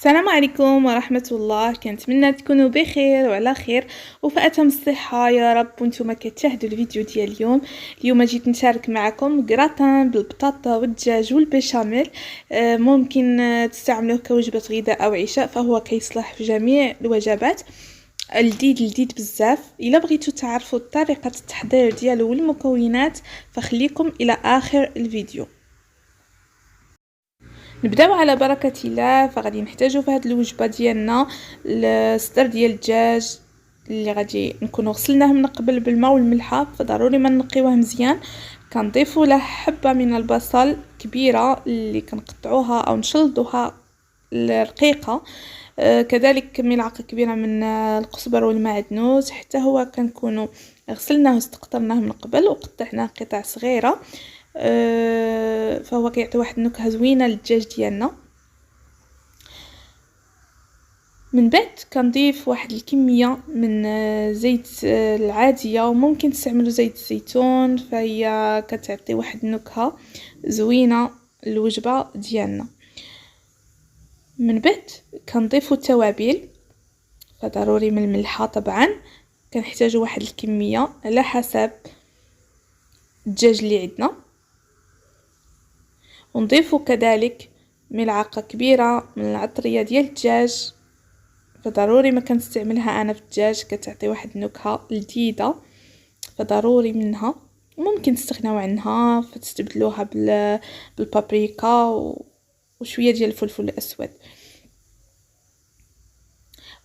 السلام عليكم ورحمة الله. كنتمنى تكونوا بخير وعلى خير وفي أتم الصحة يا رب. وانتم كتشاهدوا الفيديو ديال اليوم جيت نشارك معكم كراتان بالبطاطا والدجاج والبيشاميل. ممكن تستعملوه كوجبة غداء أو عشاء، فهو كيصلح في جميع الوجبات. لذيذ بزاف. الا بغيتو تعرفوا طريقة التحضير ديالو والمكونات فخليكم الى اخر الفيديو. نبداو على بركه الله. فغادي نحتاجو في هذه الوجبه ديالنا الصدر ديال الدجاج اللي غادي نكونوا غسلناه من قبل بالماء والملحه، فضروري ما نقيوه مزيان. كنضيفوا له حبه من البصل كبيره اللي كنقطعوها او نشلضوها رقيقه. كذلك ملعقه كبيره من القزبر والمعدنوس، حتى هو كنكونوا غسلناه واستقطرناه من قبل وقطعناه قطع صغيره. فهو كيعطي واحد النكهه زوينه للدجاج ديالنا. من بعد كنضيف واحد الكميه من زيت العاديه، وممكن تستعملوا زيت الزيتون، فهي كتعطي واحد النكهه زوينه للوجبه ديالنا. من بعد كنضيفوا التوابل، فضروري من الملحه طبعا كنحتاجوا واحد الكميه على حسب الدجاج اللي عندنا، ونضيفوا كذلك ملعقه كبيره من العطريه ديال الدجاج، فضروري ما كنستعملها انا في الدجاج، كتعطي واحد النكهه لذيذه، فضروري منها. ممكن تستغناو عنها فتستبدلوها بالبابريكا وشويه ديال الفلفل الاسود.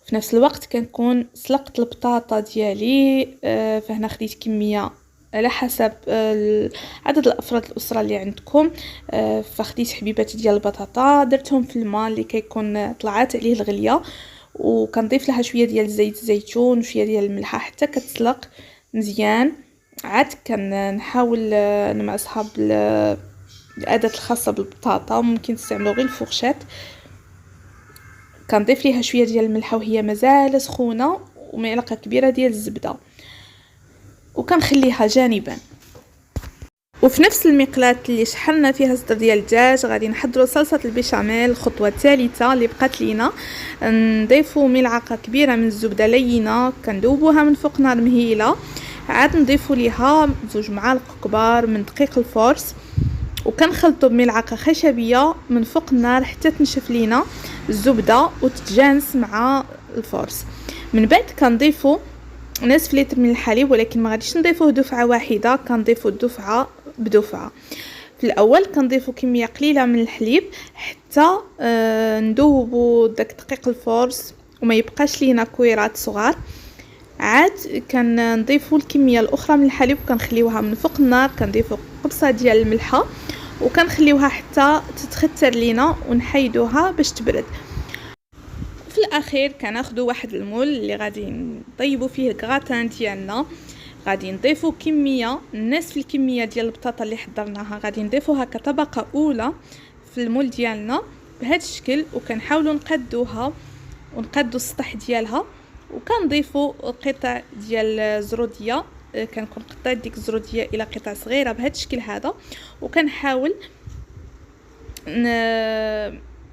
في نفس الوقت كنكون سلقت البطاطا ديالي، فهنا خديت كميه على حسب عدد الافراد الاسره اللي عندكم. فخديت حبيبات ديال البطاطا، درتهم في الماء اللي كيكون طلعات عليه الغليه، وكنضيف لها شويه ديال زيت الزيتون وشويه ديال الملحه حتى كتسلق مزيان. عاد كنحاول نمعصها بالاداه الخاصه بالبطاطا، وممكن تستعملوا غير الفورشات. كنضيف ليها شويه ديال الملحه وهي مازال سخونه، ومعلقه كبيره ديال الزبده، وكنخليها جانبا. وفي نفس المقلاة اللي شحلنا فيها الصدر ديال الدجاج غادي نحضروا صلصه البيشاميل. الخطوه الثالثه اللي بقات لينا نضيفوا ملعقه كبيره من الزبده لينه، كندوبوها من فوق نار مهيله. عاد نضيفوا ليها 2 معالق كبار من دقيق الفورس، وكنخلطوا بملعقه خشبيه من فوق النار حتى تنشف لينا الزبده وتتجانس مع الفورس. من بعد كنضيفوا نصف لتر من الحليب، ولكن ما غاديش نضيفوه دفعه واحده، كنضيفوا دفعه بدفعه. في الاول كنضيفوا كميه قليله من الحليب حتى ندوبوا داك دقيق الفورس وما يبقاش لينا كويرات صغار. عاد كنضيفوا الكميه الاخرى من الحليب وكنخليوها من فوق النار. كنضيفوا قبصه ديال الملحه وكنخليوها حتى تتختر لينا ونحيدوها باش تبرد. في الاخير كناخذوا واحد المول اللي غادي نطيبوا فيه الكراتان ديالنا. غادي نضيفوا كميه نصف الكميه ديال البطاطا اللي حضرناها، غادي نضيفوها كطبقه اولى في المول ديالنا بهذا الشكل، وكنحاولوا نقادوها ونقادوا السطح ديالها. وكنضيفوا قطع ديال الزروديه، كنكون قطعت ديك الزروديه الى قطع صغيره بهذا الشكل هذا، وكنحاول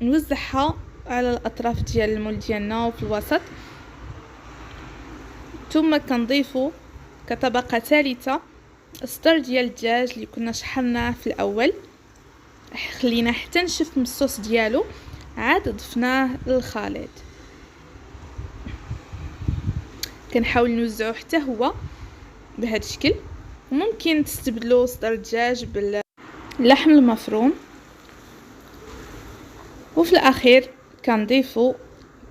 نوزعها على الاطراف ديال المول ديالنا وفي الوسط. ثم كنضيفوا كطبقه ثالثه الصدر ديال الدجاج اللي كنا شحناه في الاول، خلينا حتى نشف من الصوص ديالو، عاد ضفناه للخليط. كنحاول نوزعه حتى هو بهذا الشكل. وممكن تستبدلوا صدر الدجاج باللحم المفروم. وفي الاخير كنضيفوا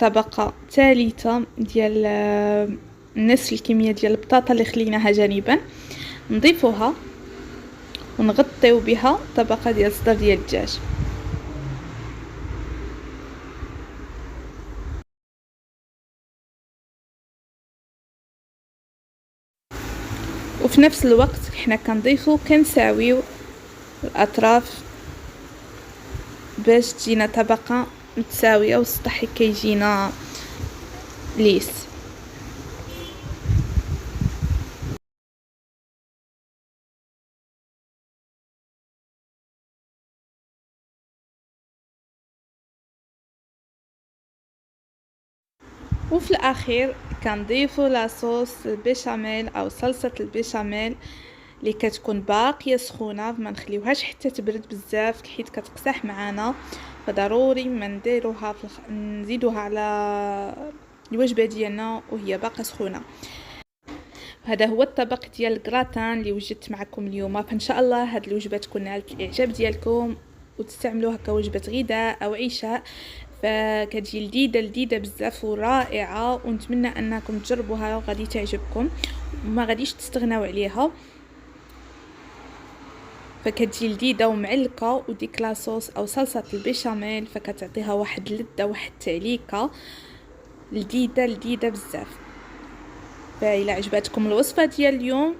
طبقه ثالثه ديال نصف الكميه ديال البطاطا اللي خليناها جانبا، نضيفوها ونغطيو بها طبقه ديال الصدر ديال الدجاج. وفي نفس الوقت حنا كنساويو الاطراف باش تجينا طبقه متساويه والسطح كيجينا ليس. وفي الاخير كنضيفوا لاصوص البيشاميل او صلصه البيشاميل اللي كتكون باقيه سخونه، ما نخليوهاش حتى تبرد بزاف حيت كتقسح معنا، فضروري ما نديروها نزيدوها على الوجبه ديالنا وهي باقا سخونه. هذا هو الطبق ديال الكراتان اللي وجدت معكم اليوم. فان شاء الله هاد الوجبه تكون نالت الاعجاب ديالكم وتستعملوها كوجبه غداء او عشاء، فكتجي لذيذه بزاف ورائعه، ونتمنى انكم تجربوها وغادي تعجبكم وما غاديش تستغناو عليها. فكتجي لذيذه ومعلكه، وديك لاصوص او صلصه البيشاميل فكتعطيها واحد اللذه واحد التعليكه لذيذه بزاف. فإلا عجبتكم الوصفه ديال اليوم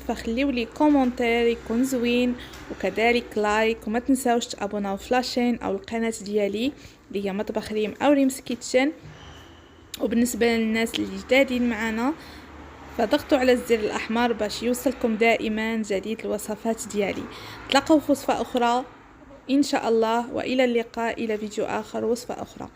فخليو لي كومونتير يكون زوين، وكذلك لايك، وما تنساوش تابوناو في لاشين او القناه ديالي اللي هي مطبخ ريم او ريمز كيتشن. وبالنسبه للناس اللي جدادين معنا فضغطوا على الزر الاحمر باش يوصلكم دائما جديد الوصفات ديالي. تلاقوا في وصفه اخرى ان شاء الله، والى اللقاء الى فيديو اخر وصفه اخرى.